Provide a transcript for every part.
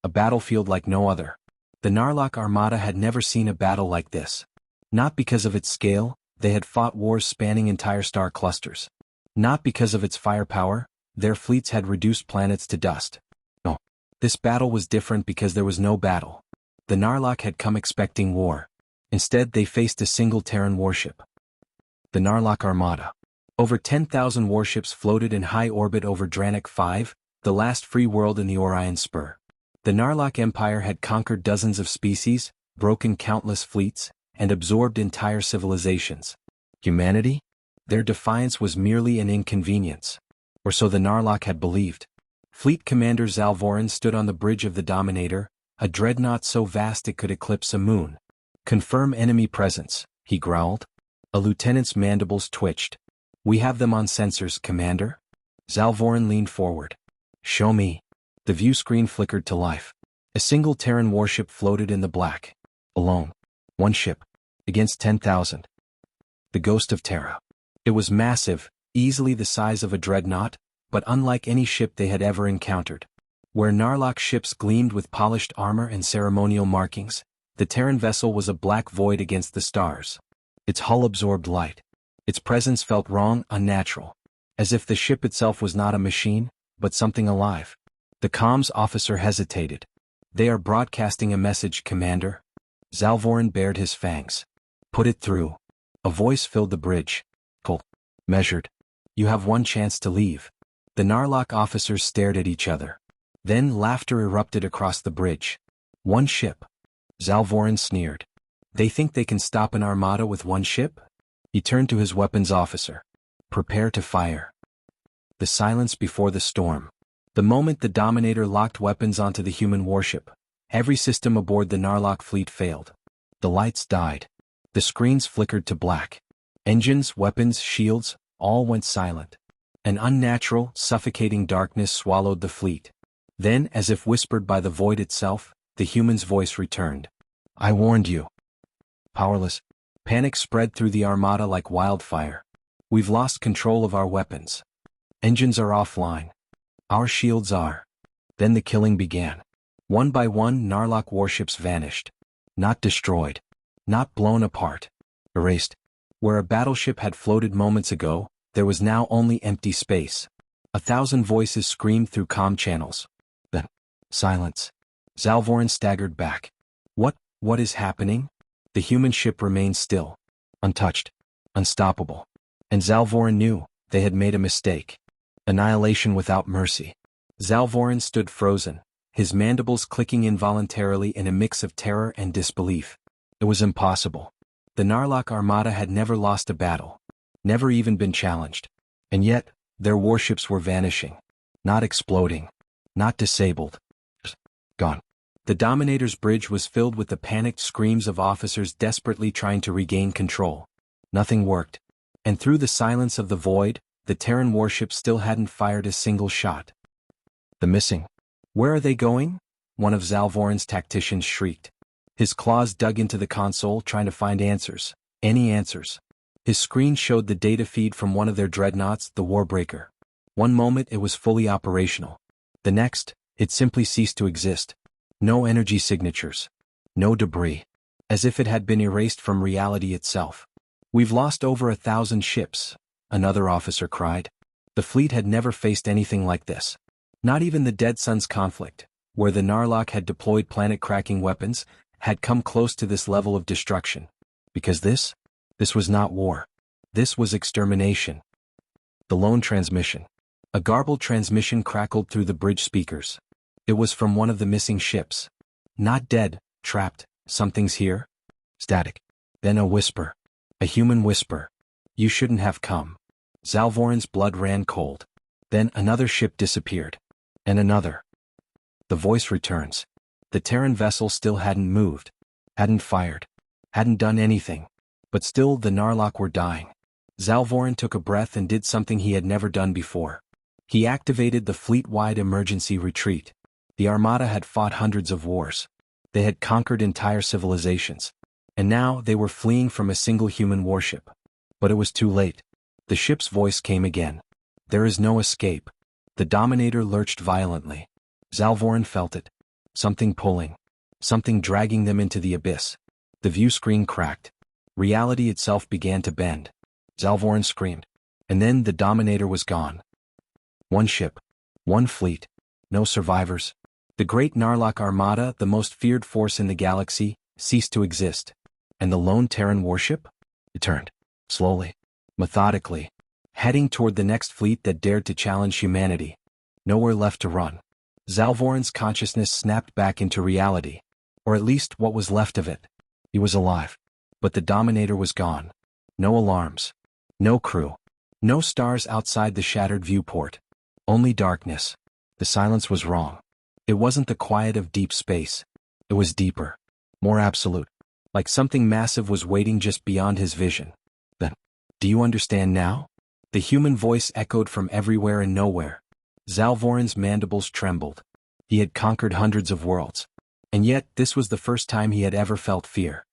A battlefield like no other. The Narlock Armada had never seen a battle like this. Not because of its scale, they had fought wars spanning entire star clusters. Not because of its firepower, their fleets had reduced planets to dust. No. This battle was different because there was no battle. The Narlock had come expecting war. Instead, they faced a single Terran warship. The Narlock Armada. Over 10,000 warships floated in high orbit over Dranik 5, the last free world in the Orion Spur. The Narlock Empire had conquered dozens of species, broken countless fleets, and absorbed entire civilizations. Humanity? Their defiance was merely an inconvenience. Or so the Narlock had believed. Fleet Commander Zalvorin stood on the bridge of the Dominator, a dreadnought so vast it could eclipse a moon. "Confirm enemy presence," he growled. A lieutenant's mandibles twitched. "We have them on sensors, Commander." Zalvorin leaned forward. "Show me." The view screen flickered to life. A single Terran warship floated in the black. Alone. One ship. Against 10,000. The Ghost of Terra. It was massive, easily the size of a dreadnought, but unlike any ship they had ever encountered. Where Narlock ships gleamed with polished armor and ceremonial markings, the Terran vessel was a black void against the stars. Its hull absorbed light. Its presence felt wrong, unnatural. As if the ship itself was not a machine, but something alive. The comms officer hesitated. "They are broadcasting a message, Commander." Zalvorin bared his fangs. "Put it through." A voice filled the bridge. Pull. Measured. "You have one chance to leave." The Narlock officers stared at each other. Then laughter erupted across the bridge. "One ship." Zalvorin sneered. "They think they can stop an armada with one ship?" He turned to his weapons officer. "Prepare to fire." The silence before the storm. The moment the Dominator locked weapons onto the human warship, every system aboard the Narlock fleet failed. The lights died. The screens flickered to black. Engines, weapons, shields, all went silent. An unnatural, suffocating darkness swallowed the fleet. Then, as if whispered by the void itself, the human's voice returned. "I warned you." Powerless. Panic spread through the armada like wildfire. "We've lost control of our weapons. Engines are offline. Our shields are." Then the killing began. One by one, Narlock warships vanished. Not destroyed. Not blown apart. Erased. Where a battleship had floated moments ago, there was now only empty space. 1,000 voices screamed through comm channels. Then, silence. Zalvorin staggered back. What is happening?" The human ship remained still. Untouched. Unstoppable. And Zalvorin knew, they had made a mistake. Annihilation without mercy. Zalvorin stood frozen, his mandibles clicking involuntarily in a mix of terror and disbelief. It was impossible. The Narlock Armada had never lost a battle. Never even been challenged. And yet, their warships were vanishing. Not exploding. Not disabled. Gone. The Dominator's bridge was filled with the panicked screams of officers desperately trying to regain control. Nothing worked. And through the silence of the void, the Terran warship still hadn't fired a single shot. "The missing. Where are they going?" one of Zalvorin's tacticians shrieked. His claws dug into the console trying to find answers. Any answers. His screen showed the data feed from one of their dreadnoughts, the Warbreaker. One moment it was fully operational. The next, it simply ceased to exist. No energy signatures. No debris. As if it had been erased from reality itself. "We've lost over 1,000 ships," another officer cried. The fleet had never faced anything like this. Not even the Dead Suns conflict, where the Narlock had deployed planet-cracking weapons, had come close to this level of destruction. Because this was not war. This was extermination. The lone transmission. A garbled transmission crackled through the bridge speakers. It was from one of the missing ships. "Not dead, trapped, something's here." Static. Then a whisper. A human whisper. "You shouldn't have come." Zalvorin's blood ran cold. Then another ship disappeared. And another. The voice returns. The Terran vessel still hadn't moved. Hadn't fired. Hadn't done anything. But still the Narlock were dying. Zalvorin took a breath and did something he had never done before. He activated the fleet-wide emergency retreat. The Armada had fought hundreds of wars. They had conquered entire civilizations. And now they were fleeing from a single human warship. But it was too late. The ship's voice came again. "There is no escape." The Dominator lurched violently. Zalvorin felt it. something pulling, something dragging them into the abyss. The view screen cracked. Reality itself began to bend. Zalvoran screamed. And then the Dominator was gone. One ship. One fleet. No survivors. The great Narlock Armada, the most feared force in the galaxy, ceased to exist. And the lone Terran warship? It turned. Slowly. Methodically. Heading toward the next fleet that dared to challenge humanity. Nowhere left to run. Zalvoran's consciousness snapped back into reality. Or at least what was left of it. He was alive. But the Dominator was gone. No alarms. No crew. No stars outside the shattered viewport. Only darkness. The silence was wrong. It wasn't the quiet of deep space. It was deeper. More absolute. Like something massive was waiting just beyond his vision. Then, do you understand now? The human voice echoed from everywhere and nowhere. Zalvoran's mandibles trembled. He had conquered hundreds of worlds. And yet, this was the first time he had ever felt fear.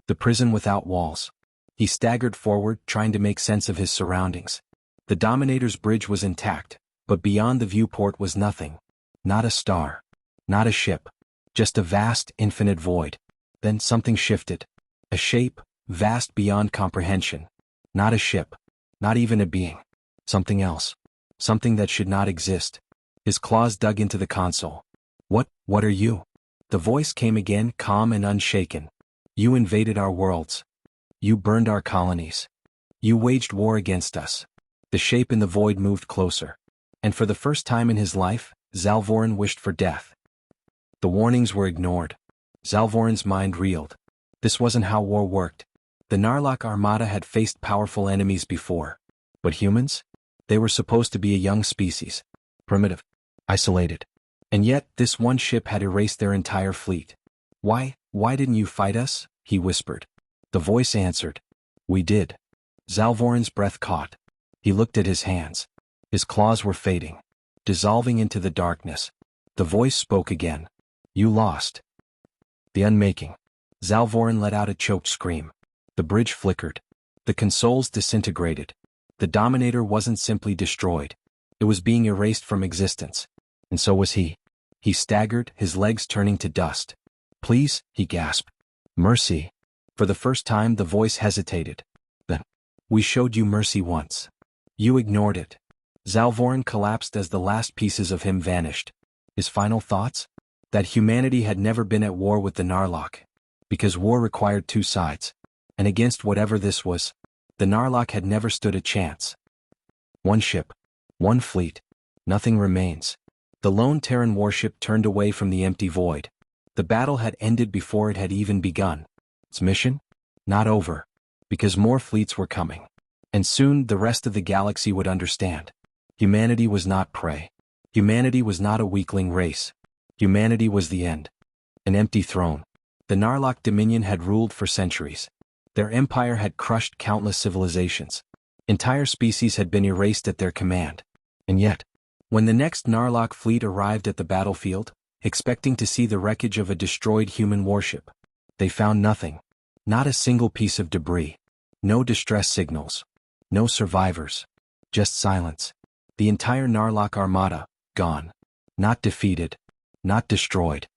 The prison without walls. He staggered forward, trying to make sense of his surroundings. The Dominator's bridge was intact, but beyond the viewport was nothing. Not a star. Not a ship. Just a vast, infinite void. Then something shifted. A shape, vast beyond comprehension. Not a ship. Not even a being. Something else. Something that should not exist. His claws dug into the console. What are you? The voice came again, calm and unshaken. You invaded our worlds. You burned our colonies. You waged war against us. The shape in the void moved closer. And for the first time in his life, Zalvoran wished for death. The warnings were ignored. Zalvoran's mind reeled. This wasn't how war worked. The Narlock Armada had faced powerful enemies before. But humans? They were supposed to be a young species. Primitive. Isolated. And yet, this one ship had erased their entire fleet. Why didn't you fight us? He whispered. The voice answered. We did. Zalvoran's breath caught. He looked at his hands. His claws were fading. Dissolving into the darkness. The voice spoke again. You lost. The unmaking. Zalvoran let out a choked scream. The bridge flickered. The consoles disintegrated. The Dominator wasn't simply destroyed. It was being erased from existence. And so was he. He staggered, his legs turning to dust. Please, he gasped. Mercy. For the first time the voice hesitated. Then, we showed you mercy once. You ignored it. Zalvoran collapsed as the last pieces of him vanished. His final thoughts? That humanity had never been at war with the Narlock. Because war required two sides. And against whatever this was, the Narlock had never stood a chance. One ship. One fleet. Nothing remains. The lone Terran warship turned away from the empty void. The battle had ended before it had even begun. Its mission? Not over. Because more fleets were coming. And soon the rest of the galaxy would understand. Humanity was not prey. Humanity was not a weakling race. Humanity was the end. An empty throne. The Narlock Dominion had ruled for centuries. Their empire had crushed countless civilizations. Entire species had been erased at their command. And yet, when the next Narlock fleet arrived at the battlefield, expecting to see the wreckage of a destroyed human warship, they found nothing. Not a single piece of debris. No distress signals. No survivors. Just silence. The entire Narlock Armada, gone. Not defeated. Not destroyed.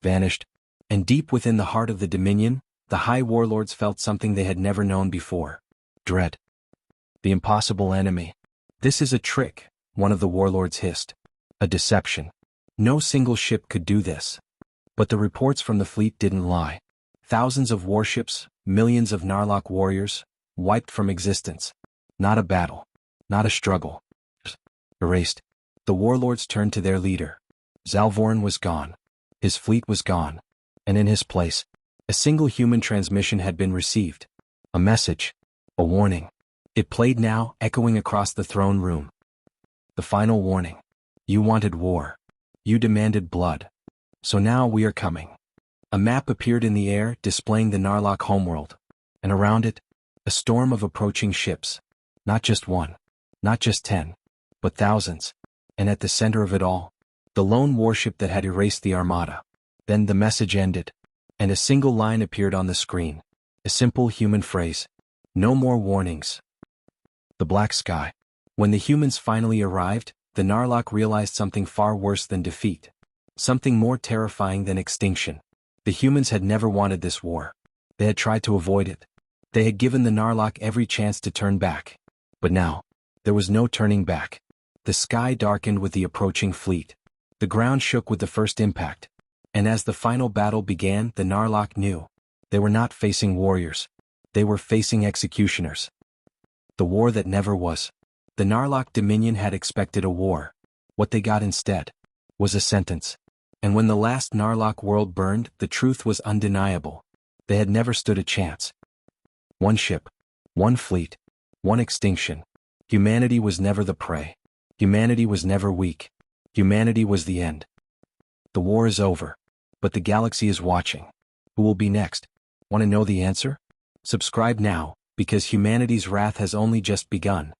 Vanished. And deep within the heart of the Dominion, the High Warlords felt something they had never known before. Dread. The impossible enemy. This is a trick, one of the warlords hissed. A deception. No single ship could do this. But the reports from the fleet didn't lie. Thousands of warships, millions of Narlock warriors, wiped from existence. Not a battle. Not a struggle. Erased. The warlords turned to their leader. Zalvoran was gone. His fleet was gone. And in his place, a single human transmission had been received. A message. A warning. It played now, echoing across the throne room. The final warning. You wanted war. You demanded blood. So now we are coming. A map appeared in the air, displaying the Narlock homeworld. And around it, a storm of approaching ships. Not just one. Not just 10. But thousands. And at the center of it all, the lone warship that had erased the Armada. Then the message ended. And a single line appeared on the screen. A simple human phrase. No more warnings. The black sky. When the humans finally arrived, the Narlock realized something far worse than defeat. Something more terrifying than extinction. The humans had never wanted this war. They had tried to avoid it. They had given the Narlock every chance to turn back. But now, there was no turning back. The sky darkened with the approaching fleet. The ground shook with the first impact. And as the final battle began, the Narlock knew. They were not facing warriors. They were facing executioners. The war that never was. The Narlock Dominion had expected a war. What they got instead was a sentence. And when the last Narlock world burned, the truth was undeniable. They had never stood a chance. One ship, one fleet, one extinction. Humanity was never the prey. Humanity was never weak. Humanity was the end. The war is over, but the galaxy is watching. Who will be next? Want to know the answer? Subscribe now, because humanity's wrath has only just begun.